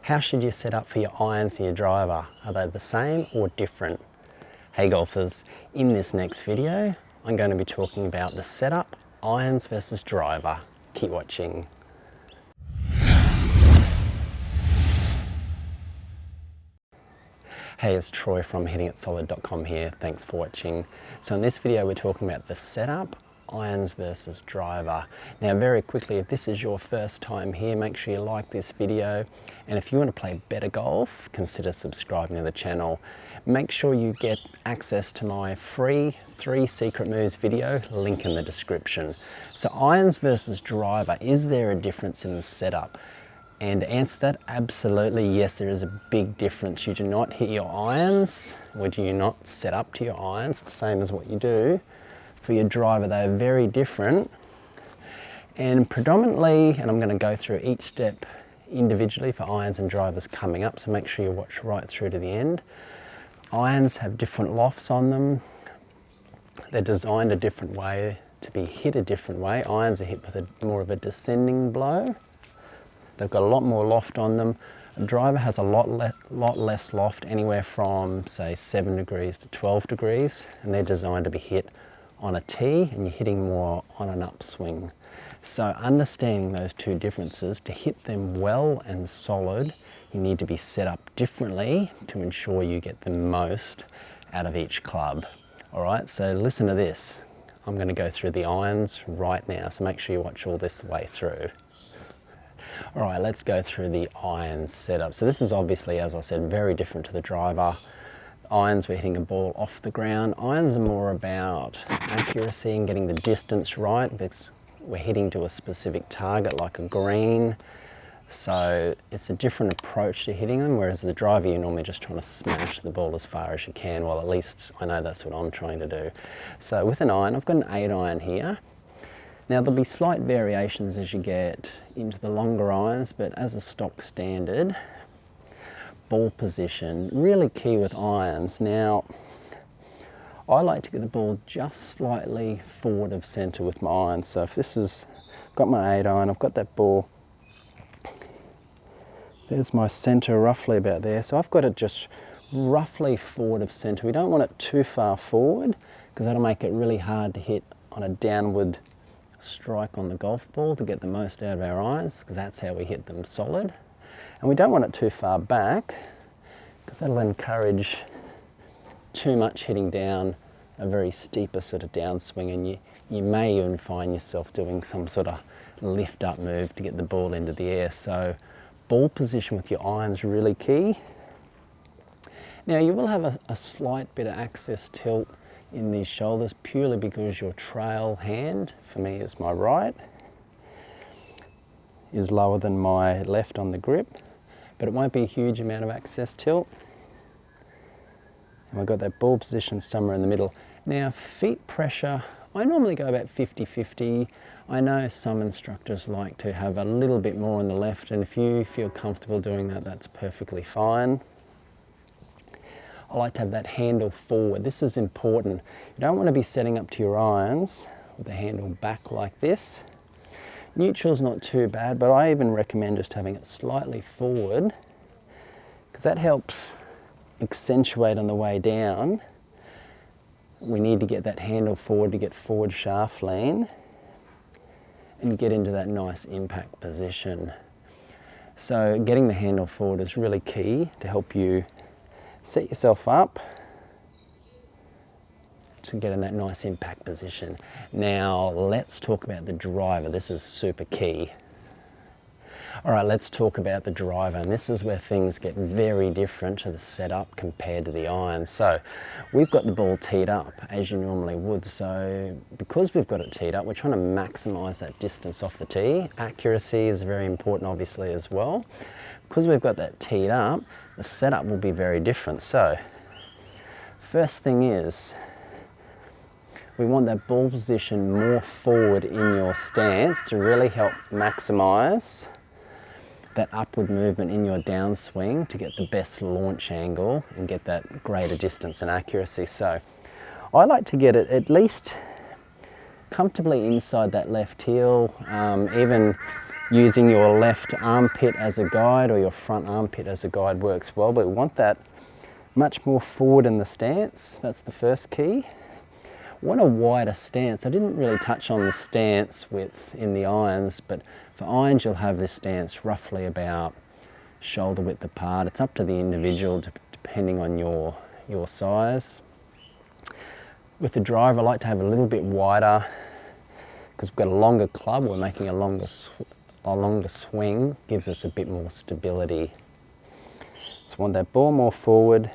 How should you set up for your irons and your driver? Are they the same or different? Hey golfers, in this next video, I'm going to be talking about the setup, irons versus driver. Keep watching. Hey, it's Troy from hittingitsolid.com here. Thanks for watching. So in this video, we're talking about the setup, irons versus driver. Now very quickly, if this is your first time here, make sure you like this video. And if you want to play better golf, consider subscribing to the channel. Make sure you get access to my free 3 secret moves video, link in the description. So irons versus driver, is there a difference in the setup? And to answer that, absolutely yes, there is a big difference. You do not hit your irons, or do you not set up to your irons, the same as what you do for your driver. They are very different. And predominantly, and I'm going to go through each step individually for irons and drivers coming up, so make sure you watch right through to the end. Irons have different lofts on them. They're designed a different way to be hit a different way. Irons are hit with more of a descending blow. They've got a lot more loft on them. A driver has a lot less loft, anywhere from say 7 degrees to 12 degrees, and they're designed to be hit on a tee, and you're hitting more on an upswing. So understanding those two differences, to hit them well and solid, you need to be set up differently to ensure you get the most out of each club. All right, so listen to this. I'm going to go through the irons right now, so make sure you watch all this the way through. All right, let's go through the iron setup. So this is obviously, as I said, very different to the driver. Irons, we're hitting a ball off the ground. Irons are more about accuracy and getting the distance right, because we're hitting to a specific target like a green. So it's a different approach to hitting them, whereas the driver, you're normally just trying to smash the ball as far as you can. Well, at least I know that's what I'm trying to do. So with an iron, I've got an 8 iron here. Now there'll be slight variations as you get into the longer irons, but as a stock standard, ball position, really key with irons. Now, I like to get the ball just slightly forward of center with my irons. So if this is, got my 8 iron, I've got that ball, there's my center roughly about there. So I've got it just roughly forward of center. We don't want it too far forward, because that'll make it really hard to hit on a downward strike on the golf ball to get the most out of our irons, because that's how we hit them solid. And we don't want it too far back, because that'll encourage too much hitting down a very steeper sort of downswing, and you may even find yourself doing some sort of lift up move to get the ball into the air. So ball position with your irons really key. Now you will have a slight bit of access tilt in these shoulders, purely because your trail hand, for me is my right, is lower than my left on the grip, but it won't be a huge amount of access tilt. And I've got that ball position somewhere in the middle. Now feet pressure, I normally go about 50-50. I know some instructors like to have a little bit more on the left, and if you feel comfortable doing that, that's perfectly fine. I like to have that handle forward. This is important. You don't want to be setting up to your irons with the handle back like this. Neutral's not too bad, but I even recommend just having it slightly forward, because that helps accentuate on the way down. We need to get that handle forward to get forward shaft lean and get into that nice impact position. So getting the handle forward is really key to help you set yourself up to get in that nice impact position. Now let's talk about the driver. This is super key. All right, let's talk about the driver, and this is where things get very different to the setup compared to the iron. So we've got the ball teed up as you normally would. So because we've got it teed up, we're trying to maximize that distance off the tee. Accuracy is very important obviously as well. Because we've got that teed up, the setup will be very different. So first thing is, we want that ball position more forward in your stance to really help maximize that upward movement in your downswing to get the best launch angle and get that greater distance and accuracy. So I like to get it at least comfortably inside that left heel, even Using your left armpit as a guide or your front armpit as a guide works well, but we want that much more forward in the stance. That's the first key. Want a wider stance. I didn't really touch on the stance width in the irons, but for irons you'll have this stance roughly about shoulder width apart. It's up to the individual depending on your size. With the driver I like to have a little bit wider because we've got a longer club, we're making a longer swing, gives us a bit more stability. So want that ball more forward.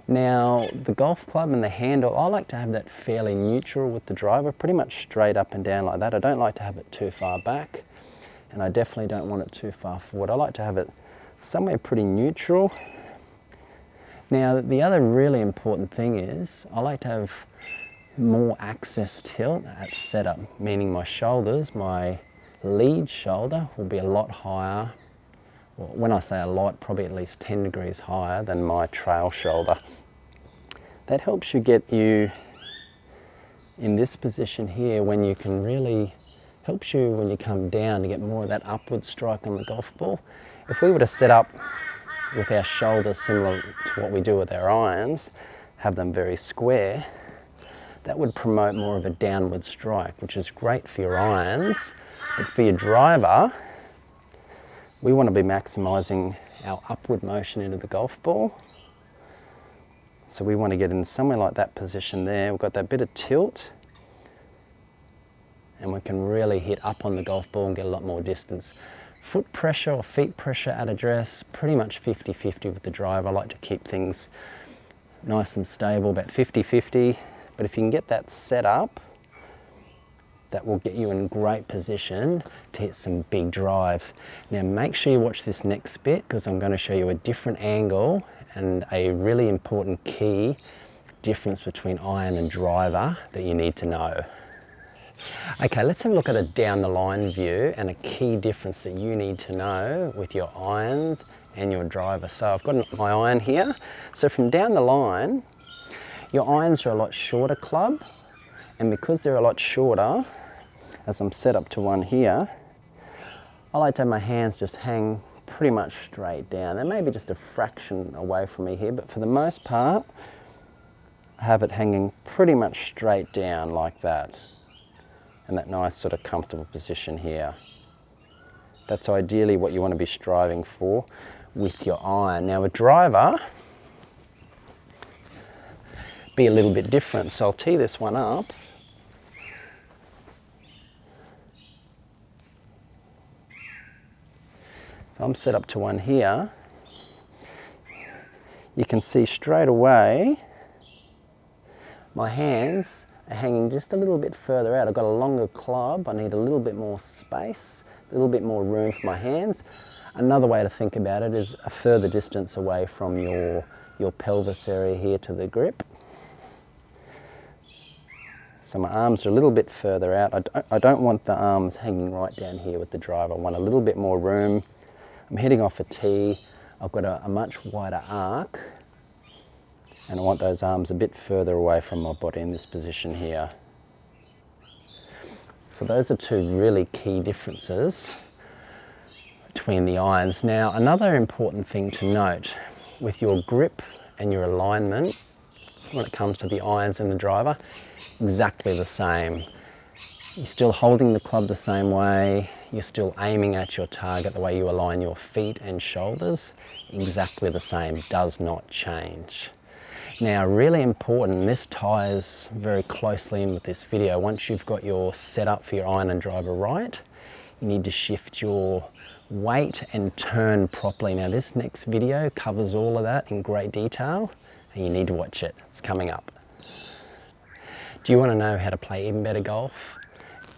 Now the golf club and the handle, I like to have that fairly neutral with the driver, pretty much straight up and down like that. I don't like to have it too far back, and I definitely don't want it too far forward. I like to have it somewhere pretty neutral. Now the other really important thing is I like to have more access tilt at setup, meaning my shoulders, my lead shoulder will be a lot higher. Well, when I say a lot, probably at least 10 degrees higher than my trail shoulder. That helps you get you in this position here when you can really, helps you when you come down to get more of that upward strike on the golf ball. If we were to set up with our shoulders similar to what we do with our irons, have them very square, that would promote more of a downward strike, which is great for your irons. But for your driver, we want to be maximising our upward motion into the golf ball. So we want to get in somewhere like that position there. We've got that bit of tilt, and we can really hit up on the golf ball and get a lot more distance. Foot pressure or feet pressure at address, pretty much 50-50 with the driver. I like to keep things nice and stable, about 50-50. But if you can get that set up, that will get you in great position to hit some big drives. Now make sure you watch this next bit because I'm going to show you a different angle and a really important key difference between iron and driver that you need to know. Okay, let's have a look at a down the line view and a key difference that you need to know with your irons and your driver. So I've got my iron here. So from down the line, your irons are a lot shorter club, and because they're a lot shorter, as I'm set up to one here, I like to have my hands just hang pretty much straight down. They may be just a fraction away from me here, but for the most part, I have it hanging pretty much straight down like that, in that nice sort of comfortable position here. That's ideally what you want to be striving for with your iron. Now a driver, be a little bit different. So I'll tee this one up. I'm set up to one here. You can see straight away my hands are hanging just a little bit further out. I've got a longer club. I need a little bit more space, a little bit more room for my hands. Another way to think about it is a further distance away from your pelvis area here to the grip. So my arms are a little bit further out. I don't want the arms hanging right down here with the driver. I want a little bit more room. I'm hitting off a tee. I've got a much wider arc, and I want those arms a bit further away from my body in this position here. So those are two really key differences between the irons. Now another important thing to note with your grip and your alignment when it comes to the irons and the driver, exactly the same. You're still holding the club the same way, you're still aiming at your target, the way you align your feet and shoulders, exactly the same, does not change. Now really important, and this ties very closely in with this video, once you've got your setup for your iron and driver right, you need to shift your weight and turn properly. Now this next video covers all of that in great detail, and you need to watch it, it's coming up. Do you want to know how to play even better golf?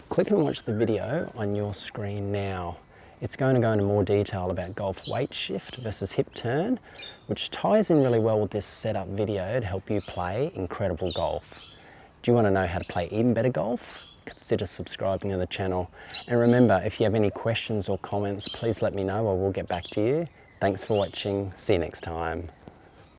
Click and watch the video on your screen now. It's going to go into more detail about golf weight shift versus hip turn, which ties in really well with this setup video to help you play incredible golf. Do you want to know how to play even better golf? Consider subscribing to the channel. And remember, if you have any questions or comments, please let me know or we'll get back to you. Thanks for watching. See you next time.